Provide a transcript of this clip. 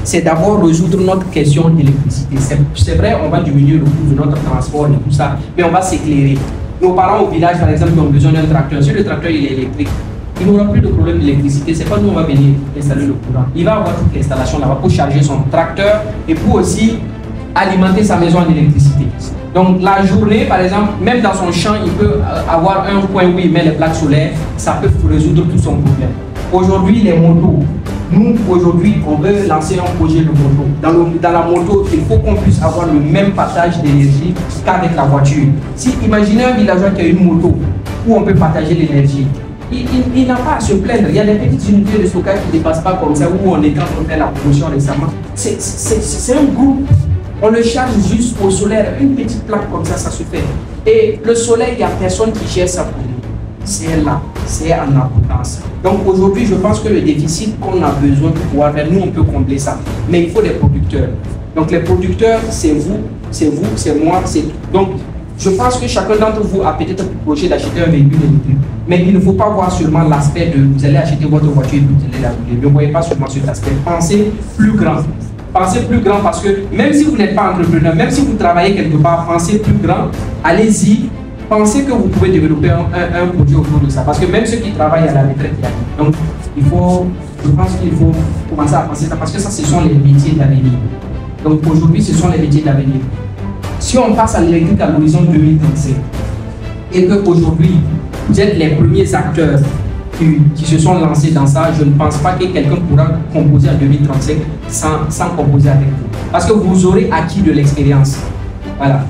c'est d'abord résoudre notre question d'électricité. C'est vrai, on va diminuer le coût de notre transport et tout ça, mais on va s'éclairer. Nos parents au village, par exemple, qui ont besoin d'un tracteur, si le tracteur il est électrique, il n'aura plus de problème d'électricité. C'est pas nous, on va venir installer le courant. Il va avoir toute l'installation là-bas pour charger son tracteur et pour aussi alimenter sa maison en électricité. Donc la journée, par exemple, même dans son champ, il peut avoir un coin où il met les plaques solaires, ça peut résoudre tout son problème. Aujourd'hui, les motos, nous, aujourd'hui, on veut lancer un projet de moto. Dans la moto, il faut qu'on puisse avoir le même partage d'énergie qu'avec la voiture. Si imaginez un villageois qui a une moto où on peut partager l'énergie, il n'a pas à se plaindre. Il y a des petites unités de stockage qui ne dépassent pas comme ça, où on est quand on fait la promotion récemment. C'est un groupe. On le charge juste au solaire, une petite plaque comme ça, ça se fait. Et le soleil, il n'y a personne qui gère ça pour nous. C'est là, c'est en abondance. Donc aujourd'hui, je pense que le déficit qu'on a besoin de pouvoir faire, nous, on peut combler ça. Mais il faut des producteurs. Donc les producteurs, c'est vous, c'est moi, c'est tout. Donc je pense que chacun d'entre vous a peut-être un projet d'acheter un véhicule électrique. Mais il ne faut pas voir seulement l'aspect de vous allez acheter votre voiture et vous allez la rouler. Ne voyez pas seulement cet aspect. Pensez plus grand. Pensez plus grand parce que même si vous n'êtes pas entrepreneur, même si vous travaillez quelque part, pensez plus grand. Allez-y. Pensez que vous pouvez développer un projet autour de ça. Parce que même ceux qui travaillent à la retraite, il y a. Donc, je pense qu'il faut commencer à penser ça. Parce que ça, ce sont les métiers d'avenir. Donc, aujourd'hui, ce sont les métiers d'avenir. Si on passe à l'électrique à l'horizon 2035, et qu'aujourd'hui, vous êtes les premiers acteurs qui se sont lancés dans ça, je ne pense pas que quelqu'un pourra composer en 2035 sans composer avec vous. Parce que vous aurez acquis de l'expérience. Voilà.